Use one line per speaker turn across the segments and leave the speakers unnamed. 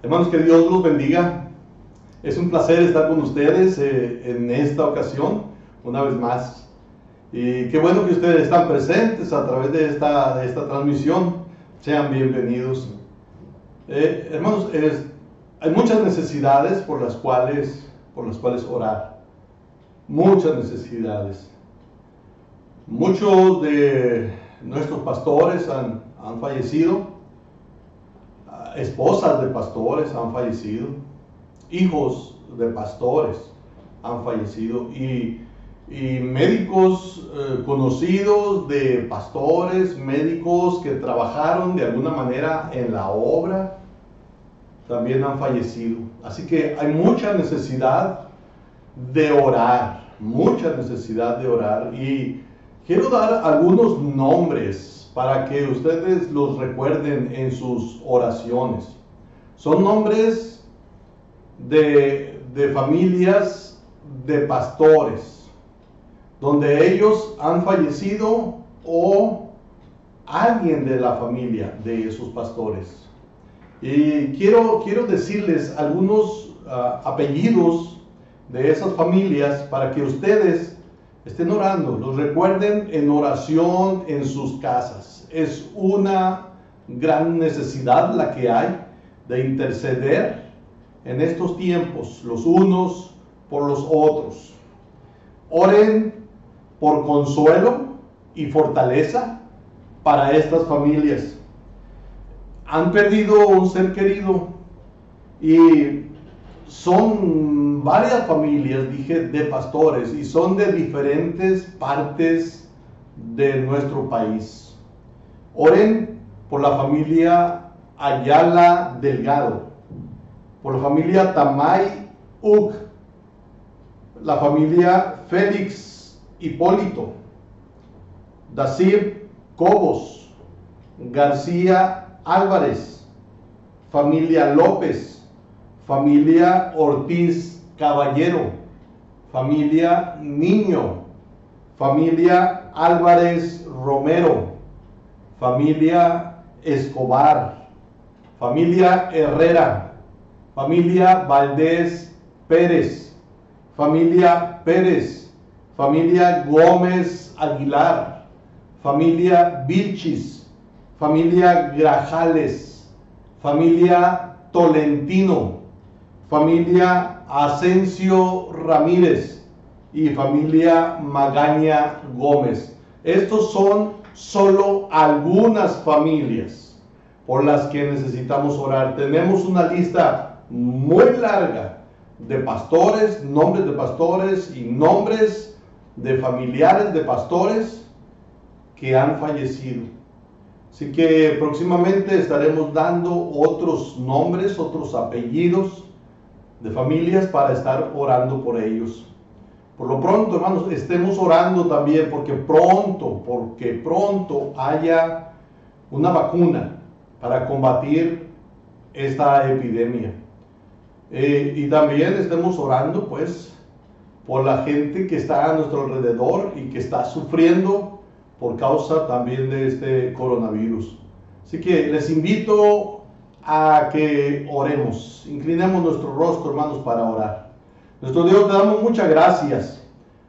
Hermanos, que Dios los bendiga. Es un placer estar con ustedes en esta ocasión, una vez más. Y qué bueno que ustedes están presentes a través de esta transmisión. Sean bienvenidos. Hermanos, hay muchas necesidades por las cuales orar. Muchas necesidades. Muchos de nuestros pastores han fallecido. Esposas de pastores han fallecido. Hijos de pastores han fallecido. Y médicos conocidos de pastores, médicos que trabajaron de alguna manera en la obra, también han fallecido. Así que hay mucha necesidad de orar, mucha necesidad de orar. Y quiero dar algunos nombres para que ustedes los recuerden en sus oraciones. Son nombres de familias de pastores, donde ellos han fallecido o alguien de la familia de esos pastores Y quiero decirles algunos apellidos de esas familias para que ustedes estén orando, los recuerden en oración en sus casas. Es una gran necesidad la que hay de interceder en estos tiempos, los unos por los otros. Oren por consuelo y fortaleza para estas familias. Han perdido un ser querido y son varias familias, dije, de pastores, y son de diferentes partes de nuestro país. Oren por la familia Ayala Delgado, por la familia Tamay Ug, la familia Félix Hipólito, Dacib Cobos, García Álvarez, familia López, familia Ortiz Caballero, familia Niño, familia Álvarez Romero, familia Escobar, familia Herrera, familia Valdés Pérez, familia Pérez, familia Gómez Aguilar, familia Vilchis, familia Grajales, familia Tolentino, familia Asensio Ramírez y familia Magaña Gómez. Estos son solo algunas familias por las que necesitamos orar. Tenemos una lista muy larga de pastores, nombres de pastores y nombres de familiares de pastores que han fallecido. Así que próximamente estaremos dando otros nombres, otros apellidos de familias para estar orando por ellos. Por lo pronto, hermanos, estemos orando también porque pronto haya una vacuna para combatir esta epidemia. Y también estemos orando, pues, por la gente que está a nuestro alrededor y que está sufriendo por causa también de este coronavirus. Así que les invito a que oremos. Inclinemos nuestro rostro, hermanos, para orar. Nuestro Dios, te damos muchas gracias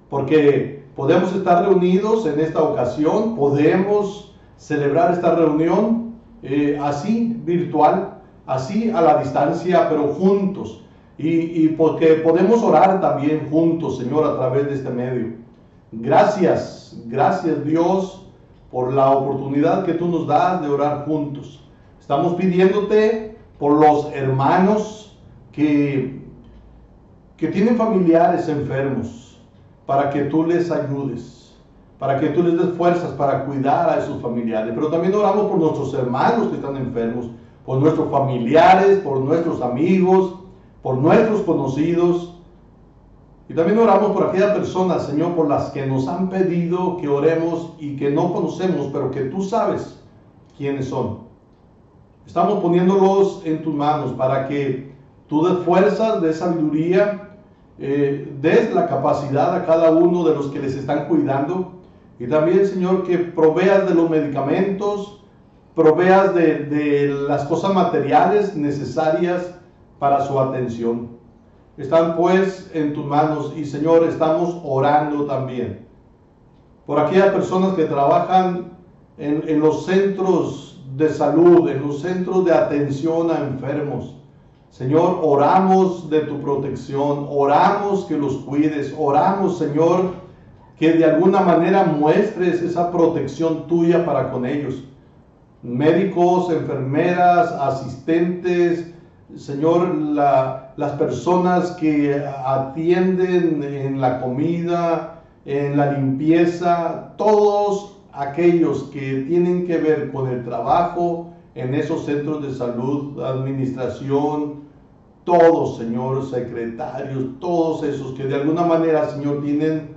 porque podemos estar reunidos en esta ocasión, podemos celebrar esta reunión así virtual, así a la distancia, pero juntos. Y porque podemos orar también juntos, Señor, a través de este medio. Gracias Dios por la oportunidad que tú nos das de orar juntos. Estamos pidiéndote por los hermanos que tienen familiares enfermos, para que tú les ayudes, para que tú les des fuerzas para cuidar a esos familiares. Pero también oramos por nuestros hermanos que están enfermos, por nuestros familiares, por nuestros amigos, por nuestros conocidos. Y también oramos por aquellas personas, Señor, por las que nos han pedido que oremos y que no conocemos, pero que tú sabes quiénes son. Estamos poniéndolos en tus manos para que tú des fuerzas, des sabiduría, des la capacidad a cada uno de los que les están cuidando. Y también, Señor, que proveas de los medicamentos, proveas de las cosas materiales necesarias para su atención. Están pues en tus manos y, Señor, estamos orando también por aquellas personas que trabajan en los centros de salud, en los centros de atención a enfermos. Señor, oramos de tu protección, oramos que los cuides, oramos, Señor, que de alguna manera muestres esa protección tuya para con ellos. Médicos, enfermeras, asistentes, Señor, las personas que atienden en la comida, en la limpieza, todos aquellos que tienen que ver con el trabajo en esos centros de salud, administración, todos, Señor, secretarios, todos esos que de alguna manera, Señor, tienen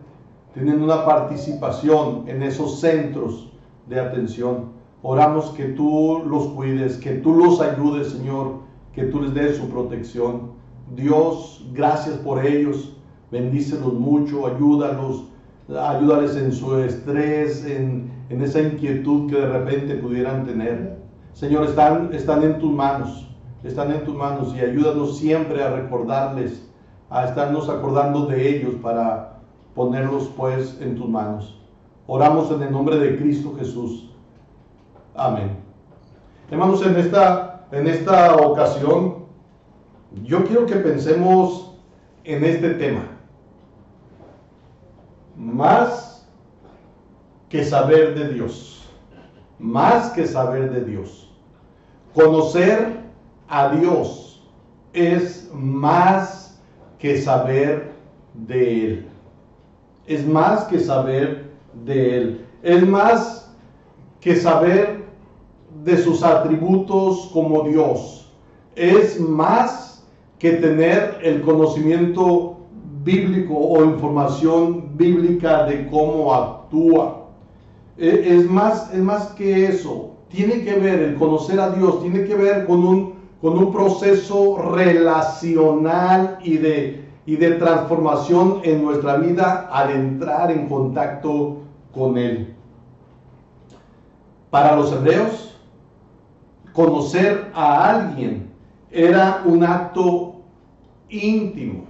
una participación en esos centros de atención. Oramos que tú los cuides, que tú los ayudes, Señor, que tú les des su protección. Dios, gracias por ellos, bendícelos mucho, ayúdales en su estrés, en esa inquietud que de repente pudieran tener. Señor, están en tus manos. están en tus manos y ayúdanos siempre a recordarles, a estarnos acordando de ellos para ponerlos pues en tus manos. Oramos en el nombre de Cristo Jesús. Amén. Hermanos, en esta ocasión yo quiero que pensemos en este tema. Más que saber de Dios. Más que saber de Dios. Conocer a Dios es más que saber de Él. Es más que saber de Él. Es más que saber de sus atributos como Dios. Es más que tener el conocimiento bíblico o información bíblica de cómo actúa. Es más que eso. Tiene que ver, el conocer a Dios, tiene que ver con un proceso relacional y de transformación en nuestra vida al entrar en contacto con Él. Para los hebreos, conocer a alguien era un acto íntimo.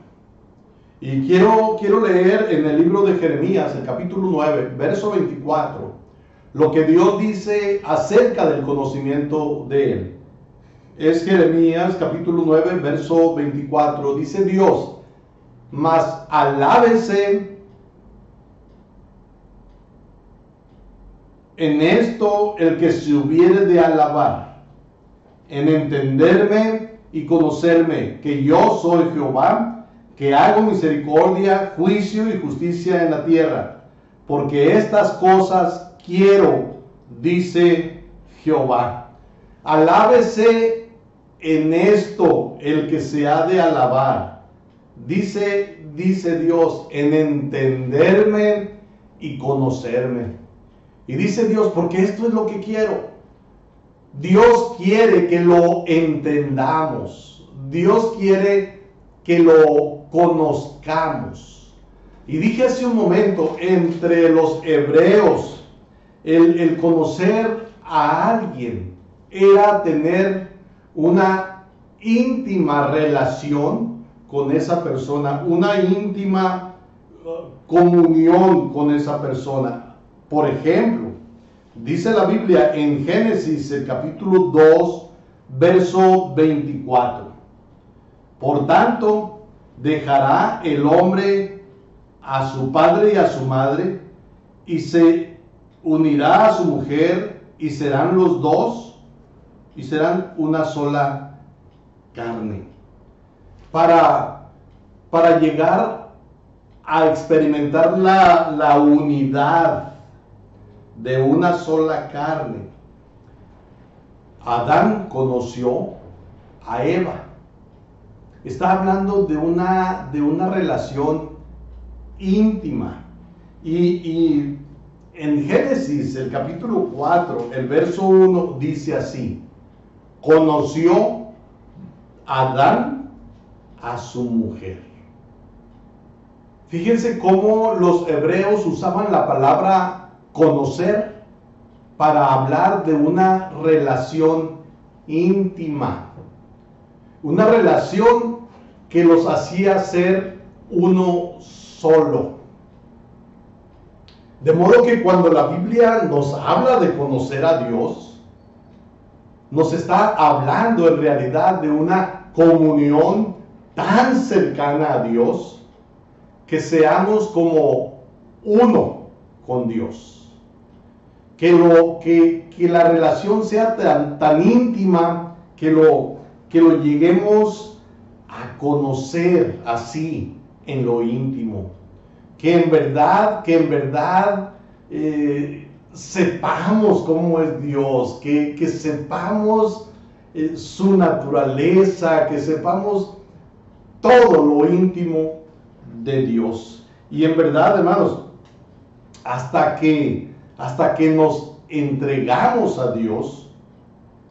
Y quiero leer en el libro de Jeremías, el capítulo 9, verso 24, lo que Dios dice acerca del conocimiento de Él. Es Jeremías capítulo 9, verso 24. Dice Dios: mas alábese en esto el que se hubiere de alabar, en entenderme y conocerme, que yo soy Jehová, que hago misericordia, juicio y justicia en la tierra, porque estas cosas quiero, dice Jehová. Alábese en esto el que se ha de alabar. Dice Dios, en entenderme y conocerme. Y dice Dios, porque esto es lo que quiero. Dios quiere que lo entendamos. Dios quiere que lo conozcamos. Y dije hace un momento, entre los hebreos, el conocer a alguien era tener una íntima relación con esa persona, una íntima comunión con esa persona. Por ejemplo, dice la Biblia en Génesis, el capítulo 2, verso 24. Por tanto, dejará el hombre a su padre y a su madre, y se unirá a su mujer, y serán los dos, y serán una sola carne. Para llegar a experimentar la unidad de una sola carne, Adán conoció a Eva. Está hablando de una relación íntima. Y en Génesis, el capítulo 4, el verso 1 dice así: conoció Adán a su mujer. Fíjense cómo los hebreos usaban la palabra conocer para hablar de una relación íntima, una relación que los hacía ser uno solo. De modo que cuando la Biblia nos habla de conocer a Dios, nos está hablando en realidad de una comunión tan cercana a Dios, que seamos como uno con Dios. Que la relación sea tan íntima que lo lleguemos a conocer así en lo íntimo. Que en verdad sepamos cómo es Dios, que sepamos su naturaleza, que sepamos todo lo íntimo de Dios. Y en verdad, hermanos, hasta que nos entregamos a Dios,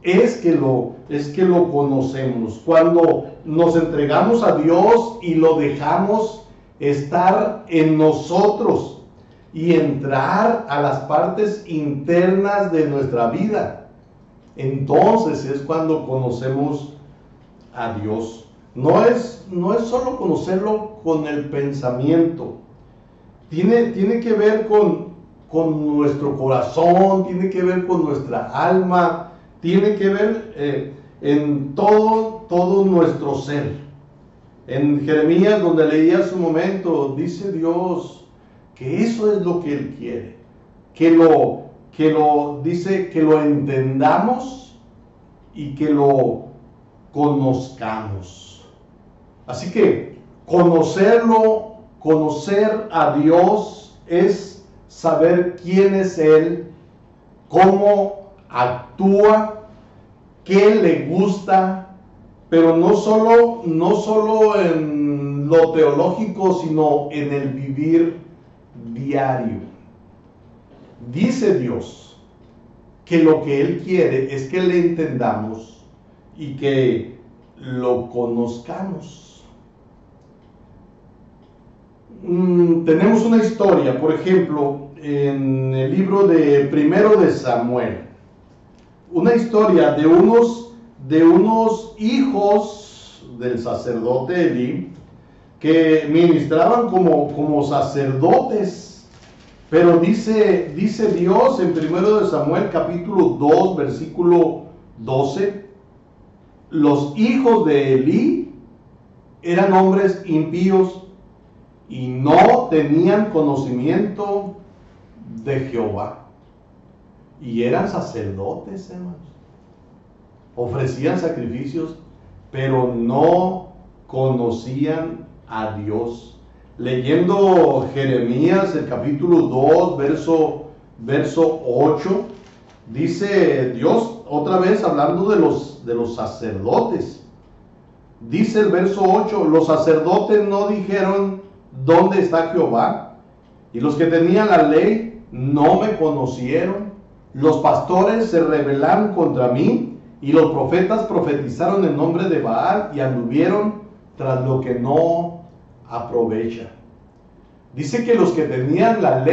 es que lo conocemos. Cuando nos entregamos a Dios y lo dejamos estar en nosotros y entrar a las partes internas de nuestra vida, entonces es cuando conocemos a Dios. No es solo conocerlo con el pensamiento. Tiene que ver con nuestro corazón, tiene que ver con nuestra alma, tiene que ver en todo nuestro ser. En Jeremías, donde leí hace un momento, dice Dios que eso es lo que Él quiere, dice que lo entendamos y que lo conozcamos. Así que conocer a Dios es saber quién es Él, cómo actúa, qué le gusta, pero no solo en lo teológico, sino en el vivir diario. Dice Dios que lo que Él quiere es que le entendamos y que lo conozcamos. Tenemos una historia, por ejemplo, en el libro de Primero de Samuel, una historia de unos hijos del sacerdote Elí que ministraban como sacerdotes. Pero dice Dios en Primero de Samuel capítulo 2 versículo 12, los hijos de Elí eran hombres impíos y no tenían conocimiento de Jehová. Y eran sacerdotes, hermanos. Ofrecían sacrificios, pero no conocían a Dios. Leyendo Jeremías, el capítulo 2, verso 8, dice Dios, otra vez hablando de los sacerdotes. Dice el verso 8, los sacerdotes no dijeron, ¿dónde está Jehová? Y los que tenían la ley no me conocieron. Los pastores se rebelaron contra mí y los profetas profetizaron en nombre de Baal y anduvieron tras lo que no aprovecha. Dice que los que tenían la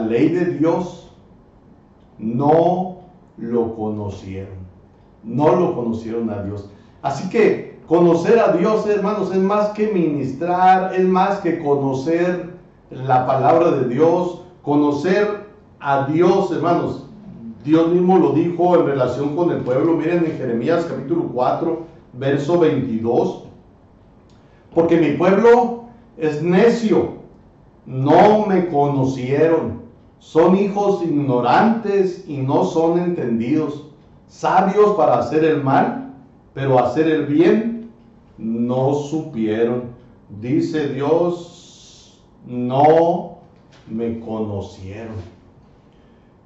ley de Dios, no lo conocieron a Dios. Así que conocer a Dios, hermanos, es más que ministrar, es más que conocer la palabra de Dios. Conocer a Dios, hermanos, Dios mismo lo dijo en relación con el pueblo. Miren en Jeremías capítulo 4, verso 22. Porque mi pueblo es necio, no me conocieron. Son hijos ignorantes y no son entendidos. Sabios para hacer el mal, pero hacer el bien no supieron. Dice Dios, no me conocieron.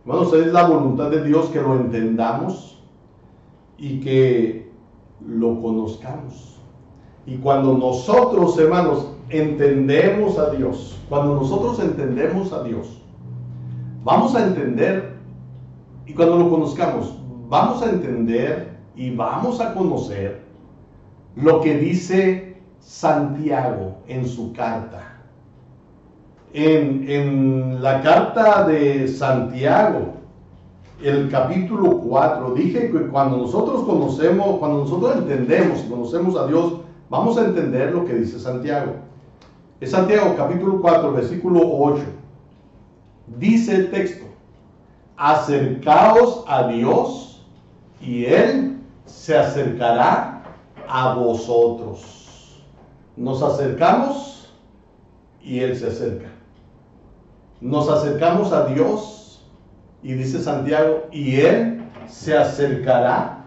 Hermanos, es la voluntad de Dios que lo entendamos y que lo conozcamos. Y cuando nosotros, hermanos, entendemos a Dios, vamos a entender, y cuando lo conozcamos, vamos a entender y vamos a conocer lo que dice Santiago en su carta. En la carta de Santiago, el capítulo 4, dije que cuando nosotros entendemos y conocemos a Dios, vamos a entender lo que dice Santiago. Es Santiago capítulo 4, versículo 8. Dice el texto, acercaos a Dios y Él se acercará a vosotros. Nos acercamos y Él se acerca. Nos acercamos a Dios y dice Santiago, y Él se acercará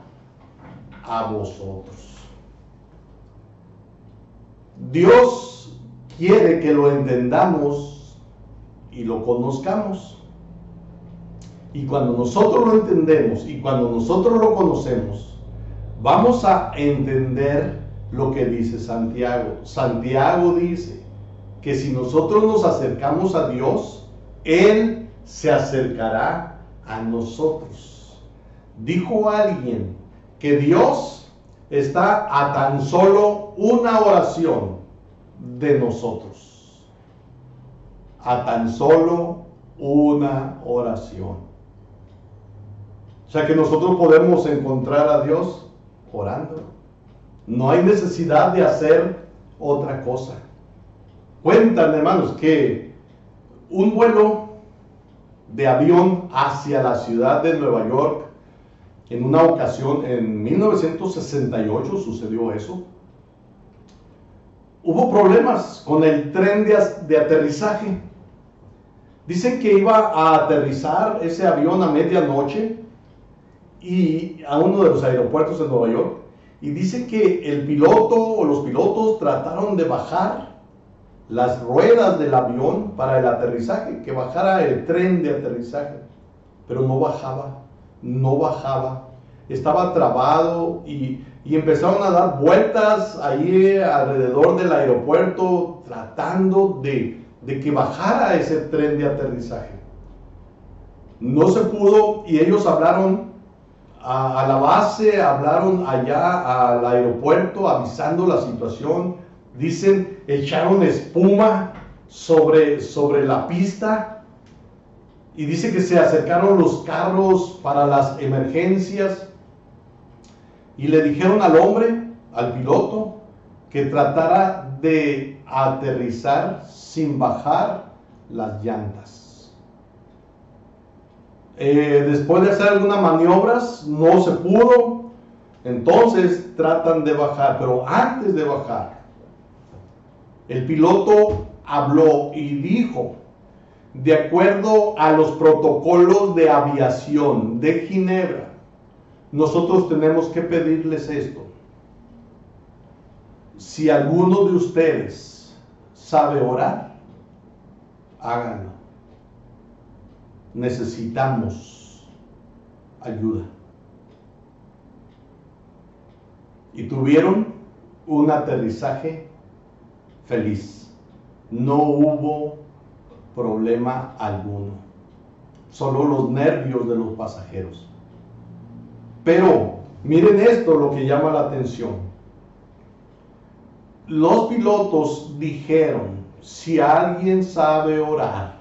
a vosotros. Dios quiere que lo entendamos y lo conozcamos. Y cuando nosotros lo entendemos y cuando nosotros lo conocemos, vamos a entender lo que dice Santiago. Santiago dice que si nosotros nos acercamos a Dios, Él se acercará a nosotros. Dijo alguien que Dios está a tan solo una oración de nosotros. A tan solo una oración. O sea que nosotros podemos encontrar a Dios orando. No hay necesidad de hacer otra cosa. Cuentan, hermanos, que un vuelo de avión hacia la ciudad de Nueva York, en una ocasión, en 1968 sucedió eso. Hubo problemas con el tren de aterrizaje. Dicen que iba a aterrizar ese avión a medianoche y a uno de los aeropuertos de Nueva York. Y dice que el piloto o los pilotos trataron de bajar las ruedas del avión para el aterrizaje, que bajara el tren de aterrizaje, pero no bajaba, estaba trabado y empezaron a dar vueltas ahí alrededor del aeropuerto tratando de que bajara ese tren de aterrizaje. No se pudo y ellos hablaron a la base, hablaron allá al aeropuerto avisando la situación. Dicen, echaron espuma sobre la pista y dice que se acercaron los carros para las emergencias y le dijeron al hombre, al piloto, que tratara de aterrizar sin bajar las llantas. Después de hacer algunas maniobras no se pudo, entonces tratan de bajar, pero antes de bajar el piloto habló y dijo, de acuerdo a los protocolos de aviación de Ginebra, nosotros tenemos que pedirles esto. Si alguno de ustedes sabe orar, háganlo. Necesitamos ayuda. Y tuvieron un aterrizaje feliz. No hubo problema alguno. Solo los nervios de los pasajeros. Pero miren esto, lo que llama la atención. Los pilotos dijeron, si alguien sabe orar,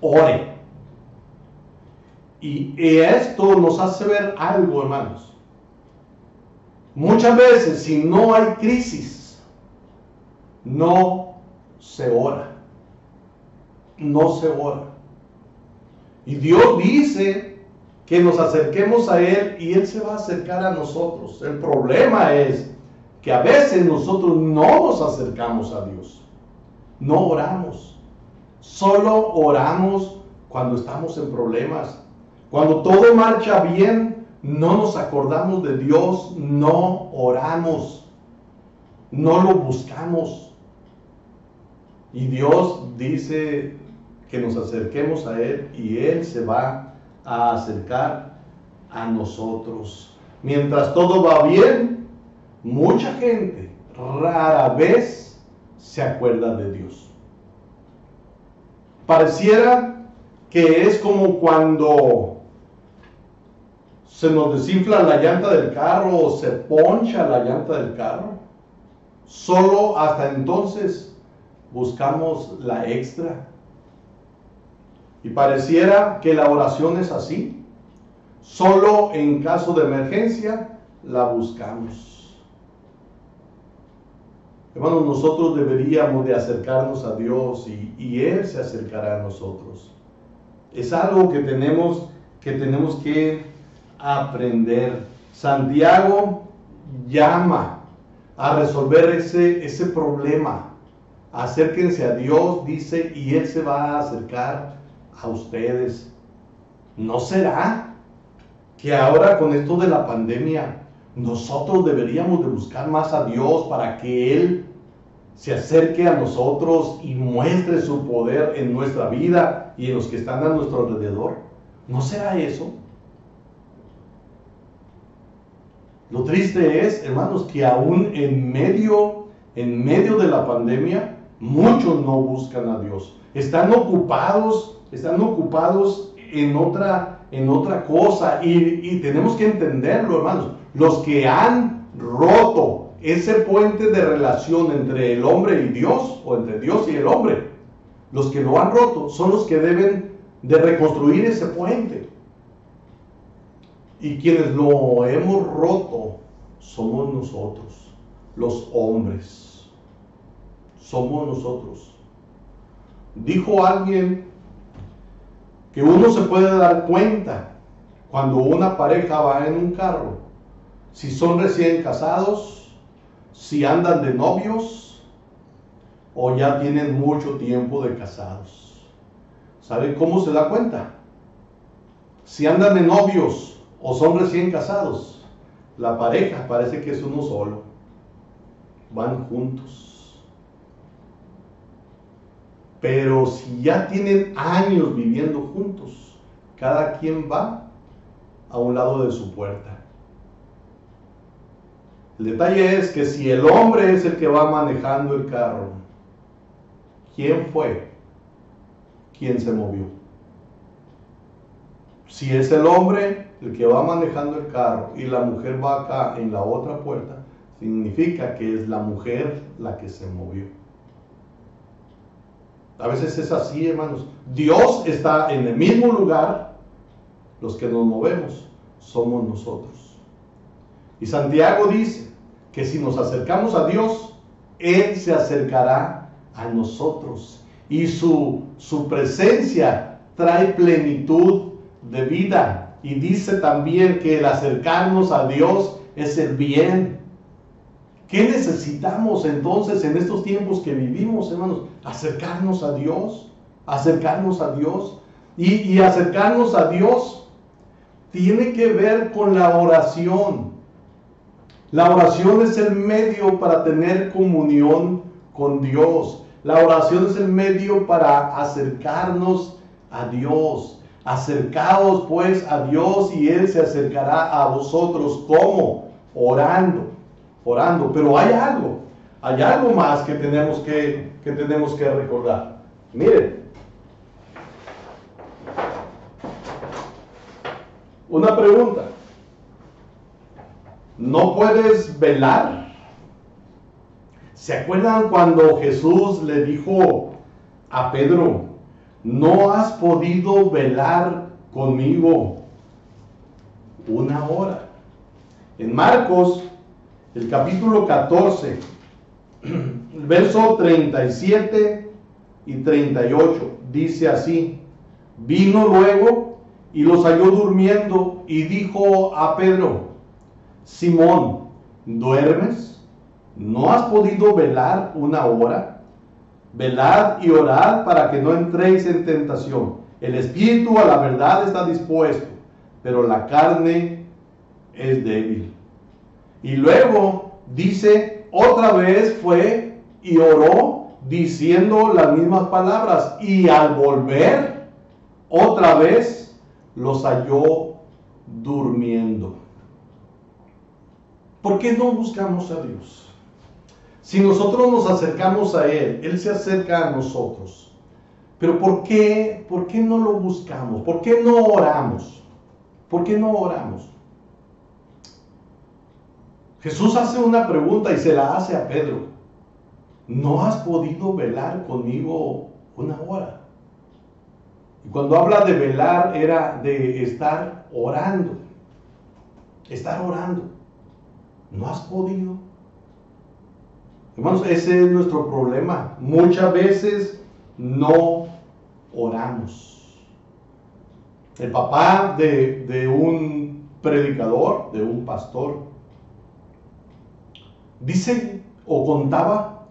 ore. Y esto nos hace ver algo, hermanos. Muchas veces, si no hay crisis, no se ora. No se ora. Y Dios dice que nos acerquemos a Él y Él se va a acercar a nosotros. El problema es que a veces nosotros no nos acercamos a Dios. No oramos. Solo oramos cuando estamos en problemas. Cuando todo marcha bien, no nos acordamos de Dios, no oramos, no lo buscamos. Y Dios dice que nos acerquemos a Él y Él se va a acercar a nosotros. Mientras todo va bien, mucha gente rara vez se acuerda de Dios. Pareciera que es como cuando se nos desinfla la llanta del carro o se poncha la llanta del carro. Solo hasta entonces buscamos la extra. Y pareciera que la oración es así. Solo en caso de emergencia la buscamos. Hermanos, nosotros deberíamos de acercarnos a Dios y Él se acercará a nosotros. Es algo que tenemos que aprender. Santiago llama a resolver ese problema. Acérquense a Dios, dice, y Él se va a acercar a ustedes. ¿No será que ahora con esto de la pandemia nosotros deberíamos de buscar más a Dios para que Él se acerque a nosotros y muestre su poder en nuestra vida y en los que están a nuestro alrededor? ¿No será eso? Lo triste es, hermanos, que aún en medio de la pandemia, muchos no buscan a Dios. Están ocupados en otra cosa y tenemos que entenderlo, hermanos. Los que han roto ese puente de relación entre el hombre y Dios, o entre Dios y el hombre, los que lo han roto son los que deben de reconstruir ese puente. Y quienes lo hemos roto somos nosotros. los hombres. Somos nosotros. Dijo alguien que uno se puede dar cuenta cuando una pareja va en un carro, si son recién casados, si andan de novios o ya tienen mucho tiempo de casados. ¿Sabe cómo se da cuenta? Si andan de novios o son recién casados, la pareja parece que es uno solo. Van juntos. Pero si ya tienen años viviendo juntos, cada quien va a un lado de su puerta. El detalle es que si el hombre es el que va manejando el carro, ¿quién fue? ¿Quién se movió? Si es el hombre el que va manejando el carro y la mujer va acá en la otra puerta, significa que es la mujer la que se movió. A veces es así, hermanos. Dios está en el mismo lugar, los que nos movemos somos nosotros. Y Santiago dice que si nos acercamos a Dios, Él se acercará a nosotros. Y su presencia trae plenitud de vida. Y dice también que el acercarnos a Dios es el bien. ¿Qué necesitamos entonces en estos tiempos que vivimos, hermanos? Acercarnos a Dios. Acercarnos a Dios. Y acercarnos a Dios tiene que ver con la oración. La oración es el medio para tener comunión con Dios. La oración es el medio para acercarnos a Dios. Acercaos pues a Dios y Él se acercará a vosotros. ¿Cómo? Orando. Pero hay algo más que tenemos que recordar. Miren, una pregunta. ¿No puedes velar? ¿Se acuerdan cuando Jesús le dijo a Pedro, no has podido velar conmigo una hora? En Marcos, el capítulo 14, el verso 37 y 38, dice así: vino luego y los halló durmiendo y dijo a Pedro, Simón, ¿duermes? ¿No has podido velar una hora? Velad y orad para que no entréis en tentación. El espíritu a la verdad está dispuesto, pero la carne es débil. Y luego dice, otra vez fue y oró diciendo las mismas palabras. Y al volver, otra vez los halló durmiendo. ¿Por qué no buscamos a Dios? Si nosotros nos acercamos a Él, Él se acerca a nosotros. Pero ¿por qué no lo buscamos? ¿Por qué no oramos? ¿Por qué no oramos? Jesús hace una pregunta y se la hace a Pedro. ¿No has podido velar conmigo una hora? Y cuando habla de velar era de estar orando. Estar orando. ¿No has podido? Hermanos, ese es nuestro problema. Muchas veces no oramos. El papá de un predicador, de un pastor, dice o contaba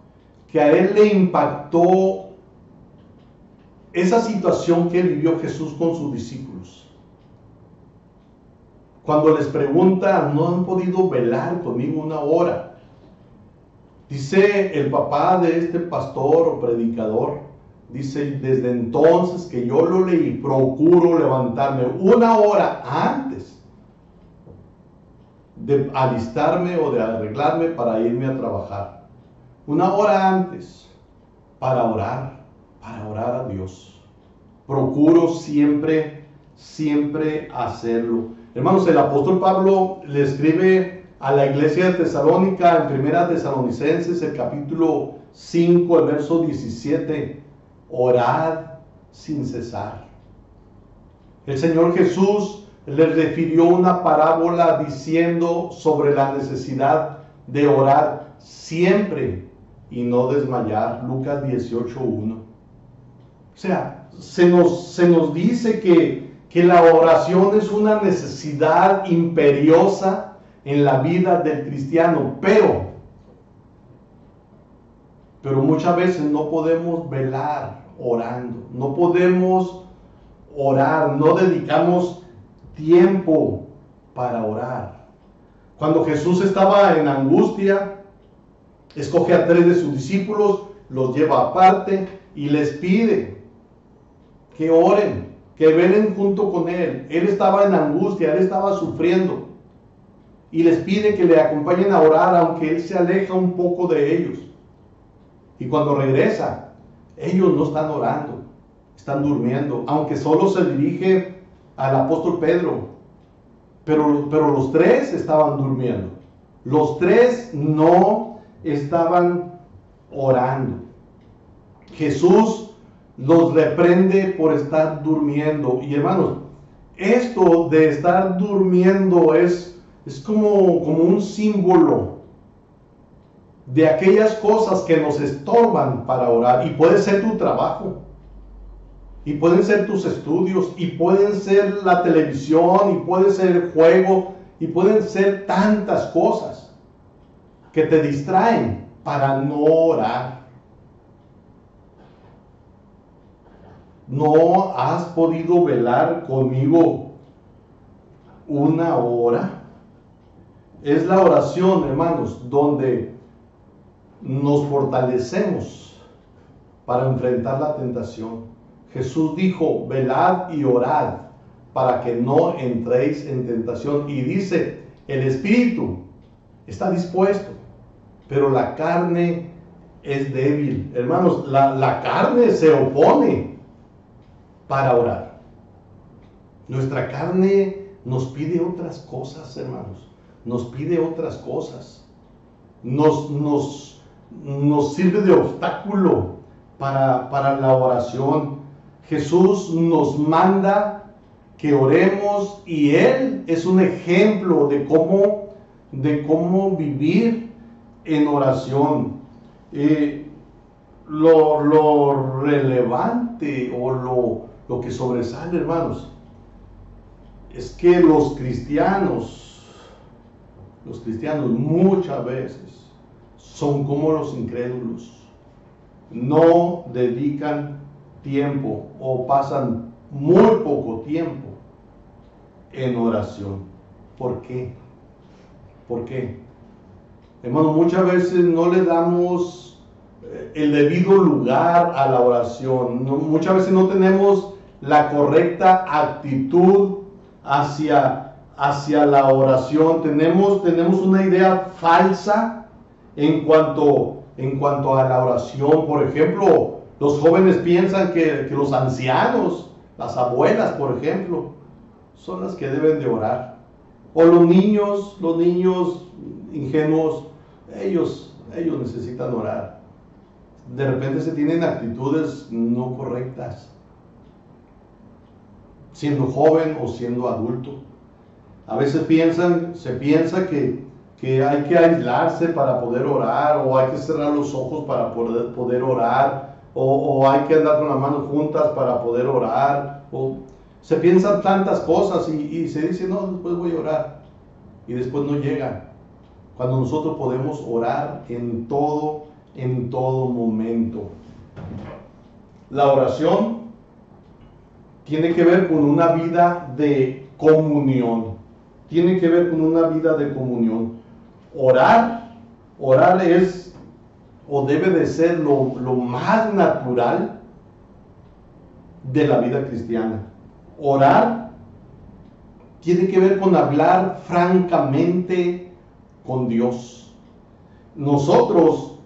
que a él le impactó esa situación que vivió Jesús con sus discípulos. Cuando les pregunta, ¿no han podido velar conmigo una hora? Dice el papá de este pastor o predicador, dice, desde entonces que yo lo leí, procuro levantarme una hora antes de alistarme o de arreglarme para irme a trabajar. Una hora antes para orar a Dios. Procuro siempre hacerlo. Hermanos, el apóstol Pablo le escribe a la iglesia de Tesalónica en Primera Tesalonicenses, el capítulo 5, el verso 17, orad sin cesar. El Señor Jesús les refirió una parábola diciendo sobre la necesidad de orar. siempre y no desmayar. Lucas 18:1. O sea, se nos dice que la oración es una necesidad imperiosa en la vida del cristiano, pero muchas veces no podemos velar orando, no podemos orar, no dedicamos tiempo para orar. Cuando Jesús estaba en angustia, escoge a 3 de sus discípulos, los lleva aparte y les pide que oren, que velen junto con él. Él estaba en angustia, él estaba sufriendo y les pide que le acompañen a orar, aunque él se aleja un poco de ellos. Y cuando regresa, ellos no están orando, están durmiendo, aunque solo se dirige al apóstol Pedro. Pero los 3 estaban durmiendo. Los 3 no estaban orando. Jesús los reprende por estar durmiendo. Y hermanos, esto de estar durmiendo es como un símbolo de aquellas cosas que nos estorban para orar. Y puede ser tu trabajo, y pueden ser tus estudios, y pueden ser la televisión, y puede ser el juego, y pueden ser tantas cosas que te distraen para no orar. ¿No has podido velar conmigo una hora? Es la oración, hermanos, donde nos fortalecemos para enfrentar la tentación. Jesús dijo, velad y orad para que no entréis en tentación. Y dice, el espíritu está dispuesto, pero la carne es débil. Hermanos, la carne se opone para orar. Nuestra carne nos pide otras cosas, hermanos. Nos pide otras cosas. Nos sirve de obstáculo para la oración. Jesús nos manda que oremos y Él es un ejemplo de cómo vivir en oración. Lo relevante o lo que sobresale, hermanos, es que los cristianos muchas veces son como los incrédulos. No dedican tiempo o pasan muy poco tiempo en oración. ¿Por qué? ¿Por qué? Hermano, muchas veces no le damos el debido lugar a la oración. Muchas veces no tenemos la correcta actitud hacia la oración. Tenemos una idea falsa en cuanto a la oración. Por ejemplo, los jóvenes piensan que los ancianos, las abuelas, por ejemplo, son las que deben de orar. O los niños ingenuos, ellos necesitan orar. De repente se tienen actitudes no correctas, siendo joven o siendo adulto. A veces se piensa que hay que aislarse para poder orar, o hay que cerrar los ojos para poder orar, o hay que andar con las manos juntas para poder orar, o se piensan tantas cosas y se dice, no, después voy a orar, y después no llega, cuando nosotros podemos orar en todo momento. La oración tiene que ver con una vida de comunión, Orar es o debe de ser lo más natural de la vida cristiana. Orar tiene que ver con hablar francamente con Dios. Nosotros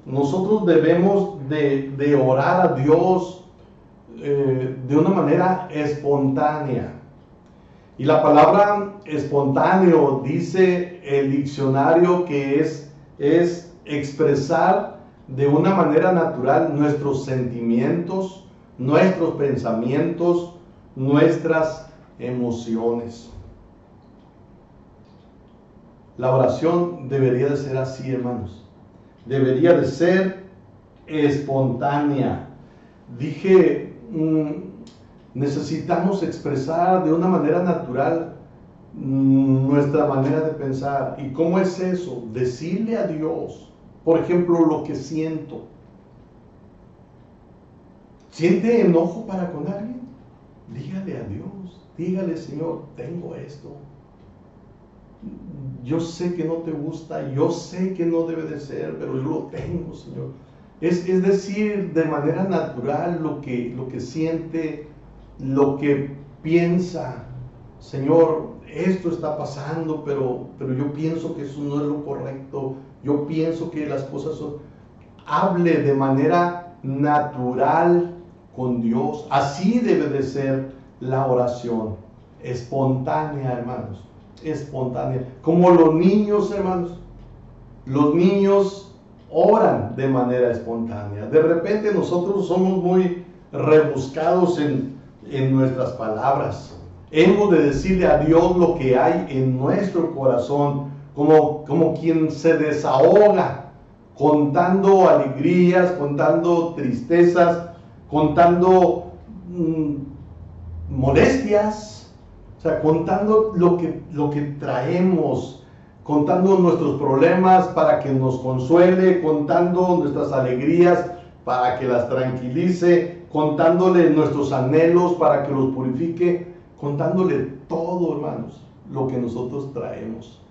debemos de orar a Dios de una manera espontánea. Y la palabra espontáneo dice el diccionario que es expresar de una manera natural nuestros sentimientos, nuestros pensamientos, nuestras emociones. La oración debería de ser así, hermanos. debería de ser espontánea. Dije, necesitamos expresar de una manera natural nuestra manera de pensar. ¿Y cómo es eso? Decirle a Dios, por ejemplo, lo que siento. ¿Siente enojo para con alguien? Dígale a Dios, dígale, Señor, tengo esto. Yo sé que no te gusta, yo sé que no debe de ser, pero yo lo tengo, Señor. Es decir, de manera natural lo que siente, lo que piensa. Señor, esto está pasando, pero yo pienso que eso no es lo correcto. Yo pienso que las cosas son... Hable de manera natural con Dios. Así debe de ser la oración. Espontánea, hermanos. Espontánea. Como los niños, hermanos. Los niños oran de manera espontánea. De repente nosotros somos muy rebuscados en nuestras palabras. Hemos de decirle a Dios lo que hay en nuestro corazón, como quien se desahoga, contando alegrías, contando tristezas, contando molestias, o sea, contando lo que traemos, contando nuestros problemas para que nos consuele, contando nuestras alegrías para que las tranquilice, contándole nuestros anhelos para que los purifique, contándole todo, hermanos, lo que nosotros traemos.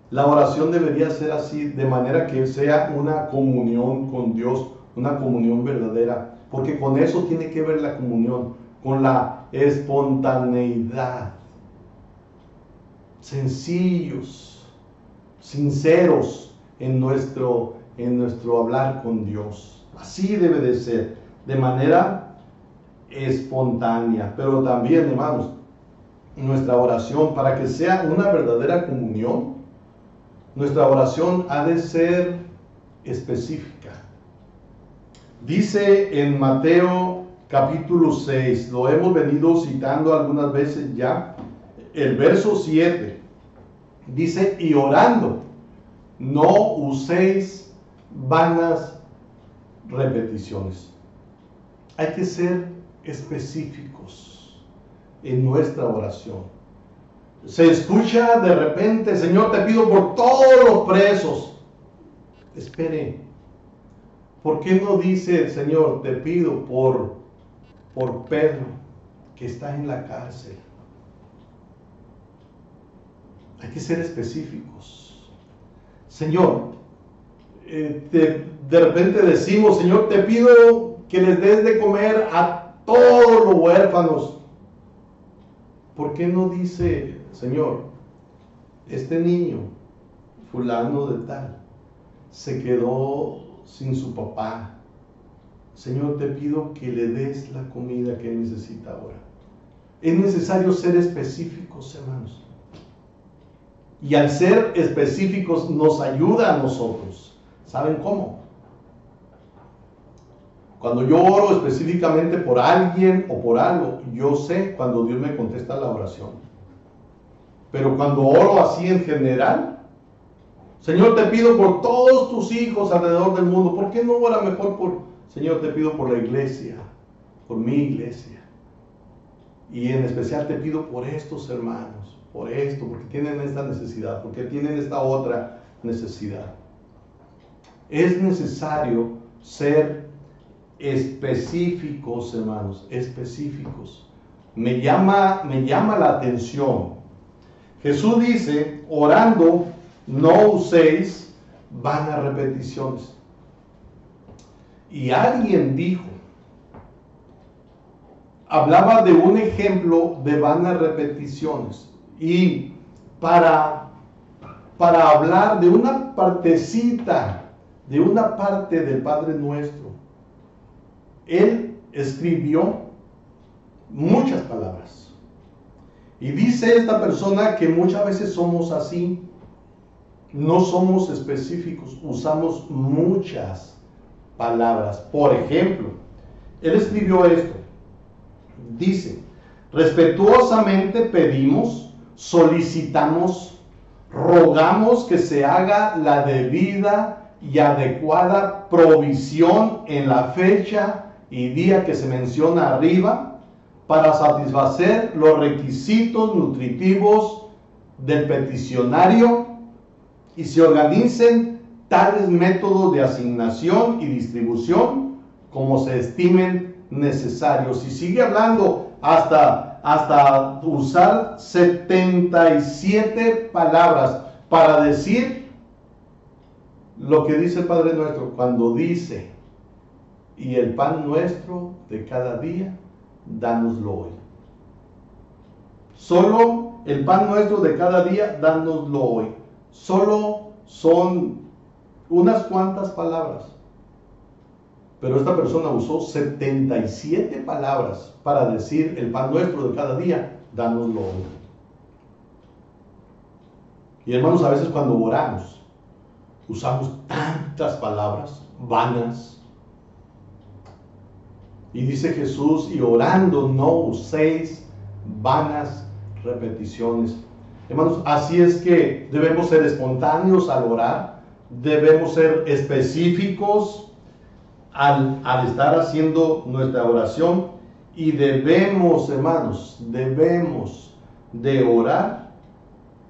La oración debería ser así, de manera que sea una comunión con Dios, una comunión verdadera, porque con eso tiene que ver la comunión, con la espontaneidad. Sencillos, sinceros en nuestro hablar con Dios. Así debe de ser, de manera espontánea. Pero también, hermanos, nuestra oración, para que sea una verdadera comunión, nuestra oración ha de ser específica. Dice en Mateo capítulo 6, lo hemos venido citando algunas veces ya, el verso 7, dice, y orando, no uséis vanas repeticiones. Hay que ser específicos en nuestra oración. Se escucha de repente, Señor, te pido por todos los presos. Espere, ¿por qué no dice, Señor, te pido por Pedro, que está en la cárcel? Hay que ser específicos. Señor, de repente decimos, Señor, te pido que les des de comer a todos los huérfanos. ¿Por qué no dice, Señor, este niño, fulano de tal, se quedó sin su papá? Señor, te pido que le des la comida que necesita ahora. Es necesario ser específicos, hermanos. Y al ser específicos nos ayuda a nosotros. ¿Saben cómo? Cuando yo oro específicamente por alguien o por algo, yo sé cuando Dios me contesta la oración. Pero cuando oro así en general, Señor, te pido por todos tus hijos alrededor del mundo. ¿Por qué no ora mejor Señor, te pido por la iglesia, por mi iglesia? Y en especial te pido por estos hermanos, por esto, porque tienen esta necesidad, porque tienen esta otra necesidad. Es necesario ser específicos, hermanos, específicos. Me llama la atención. Jesús dice, orando, no uséis vanas repeticiones. Y alguien dijo, hablaba de un ejemplo de vanas repeticiones. Y para hablar de una partecita, de una parte del Padre Nuestro, él escribió muchas palabras. Y dice esta persona que muchas veces somos así, no somos específicos, usamos muchas palabras. Por ejemplo, él escribió esto, dice, respetuosamente pedimos, solicitamos, rogamos que se haga la debida y adecuada provisión en la fecha y día que se menciona arriba para satisfacer los requisitos nutritivos del peticionario y se organicen tales métodos de asignación y distribución como se estimen necesarios. Y sigue hablando hasta usar 77 palabras para decir lo que dice el Padre Nuestro cuando dice: y el pan nuestro de cada día, dánoslo hoy. Solo el pan nuestro de cada día, dánoslo hoy. Solo son unas cuantas palabras. Pero esta persona usó 77 palabras para decir: el pan nuestro de cada día, dánoslo hoy. Y hermanos, a veces cuando oramos, usamos tantas palabras vanas. Y dice Jesús: y orando no uséis vanas repeticiones. Hermanos, así es que debemos ser espontáneos al orar, debemos ser específicos al estar haciendo nuestra oración, y debemos, hermanos, debemos de orar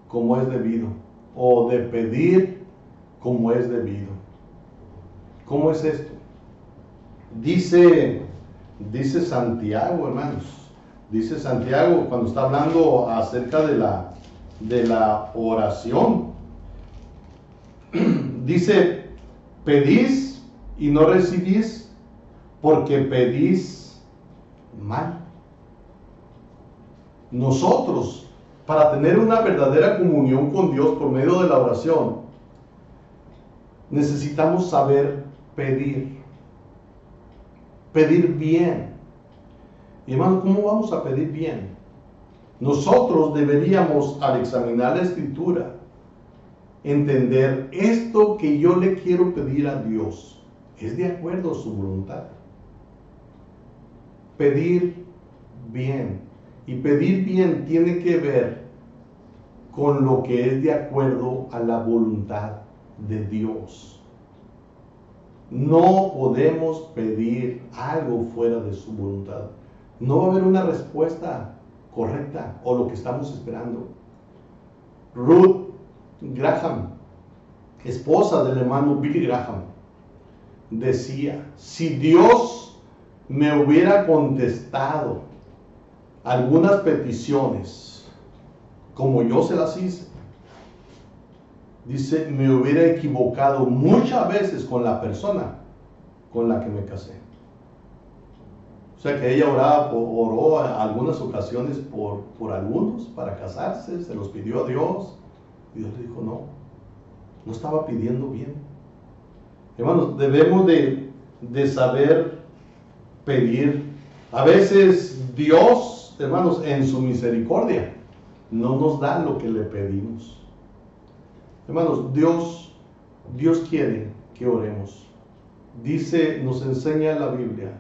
como es debido, o de pedir como es debido. ¿Cómo es esto? Dice Santiago, hermanos, dice Santiago cuando está hablando acerca de la oración. Dice: pedís y no recibís, porque pedís mal. Nosotros, para tener una verdadera comunión con Dios por medio de la oración, necesitamos saber pedir bien. Y hermano, ¿cómo vamos a pedir bien? Nosotros deberíamos, al examinar la Escritura, entender: esto que yo le quiero pedir a Dios es de acuerdo a su voluntad. Pedir bien. Y pedir bien tiene que ver con lo que es de acuerdo a la voluntad de Dios. No podemos pedir algo fuera de su voluntad. No va a haber una respuesta correcta o lo que estamos esperando. Ruth Graham, esposa del hermano Billy Graham, decía: si Dios me hubiera contestado algunas peticiones como yo se las hice, dice, me hubiera equivocado muchas veces con la persona con la que me casé. O sea que ella oró en algunas ocasiones por algunos para casarse, se los pidió a Dios. Y Dios le dijo: no estaba pidiendo bien. Hermanos, debemos de saber pedir. A veces Dios, hermanos, en su misericordia, no nos da lo que le pedimos. Hermanos, Dios quiere que oremos. Nos enseña la Biblia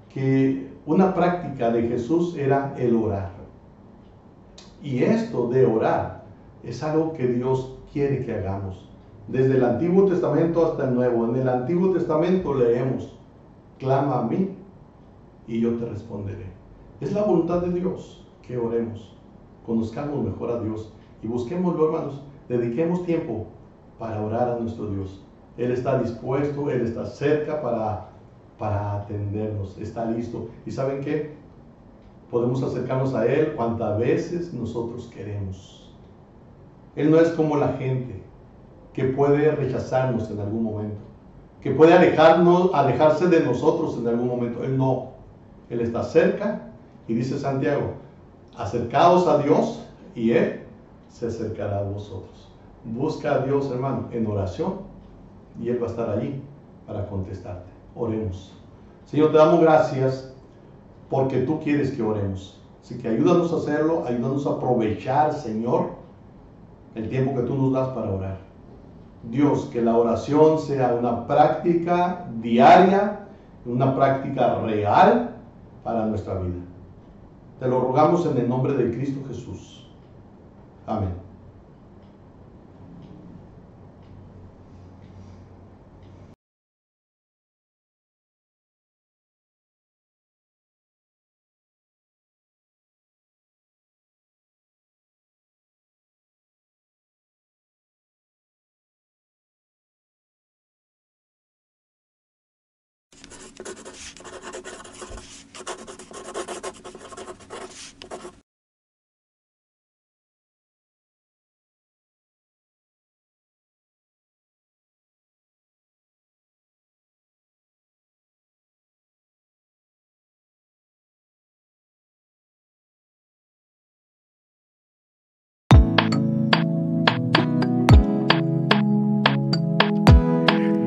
que una práctica de Jesús era el orar. Y esto de orar es algo que Dios quiere que hagamos. Desde el Antiguo Testamento hasta el Nuevo. En el Antiguo Testamento leemos: clama a mí y yo te responderé. Es la voluntad de Dios que oremos. Conozcamos mejor a Dios y busquémoslo, hermanos. Dediquemos tiempo para orar a nuestro Dios. Él está dispuesto, Él está cerca para atendernos, está listo. ¿Y saben qué? Podemos acercarnos a Él cuantas veces nosotros queremos. Él no es como la gente que puede rechazarnos en algún momento, que puede alejarse de nosotros en algún momento. Él no. Él está cerca, y dice Santiago: acercaos a Dios y Él se acercará a vosotros. Busca a Dios, hermano, en oración, y Él va a estar allí para contestarte. Oremos. Señor, te damos gracias porque tú quieres que oremos. Así que ayúdanos a hacerlo, ayúdanos a aprovechar, Señor, el tiempo que tú nos das para orar. Dios, que la oración sea una práctica diaria, una práctica real para nuestra vida. Te lo rogamos en el nombre de Cristo Jesús. Amén.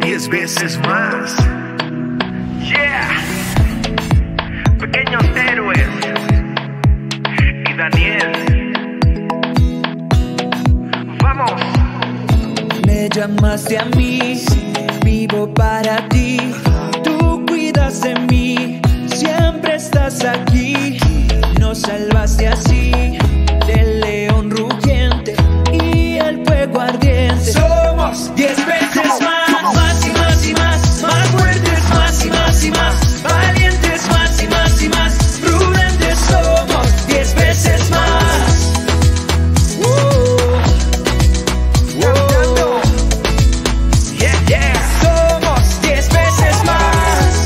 10 veces más. Yeah. Pequeños héroes y Daniel. Vamos.
Me llamaste a mí, vivo para ti. Tú cuidas de mí, siempre estás aquí. Nos salvaste así del león rugiente y el fuego ardiente. Somos 10 veces más. Más y más y más, más fuertes, más y más y más, valientes, más y más y más, prudentes somos 10 veces más. Cantando. Yeah, yeah. Somos 10 veces más.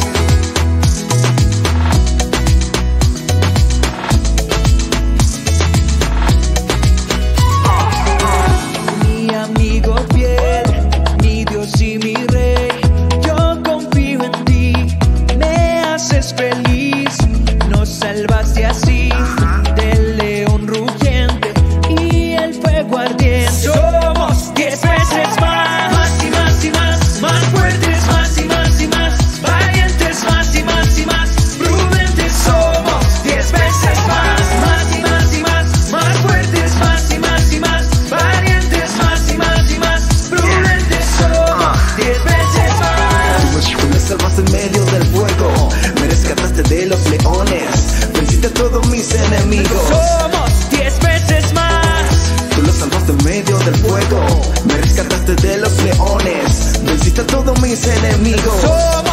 Mi amigo fiel, mi Dios y mi Rey, yo confío en ti, me haces feliz, nos salvaste así del león rugiente y el fuego ardiente. Somos 10 veces más, más y más y más, más fuertes, más y más y más, valientes, más y más y más, prudentes somos 10 veces más y más y más, más fuertes, más y más y más, valientes, más y más y más, prudentes somos 10 veces más.
Tú me salvaste en medio del fuego, me rescataste de los leones, venciste a todos mis enemigos.
Somos 10 veces más.
Tú los salvaste en medio del fuego, me rescataste de los leones, venciste a todos mis enemigos.
Somos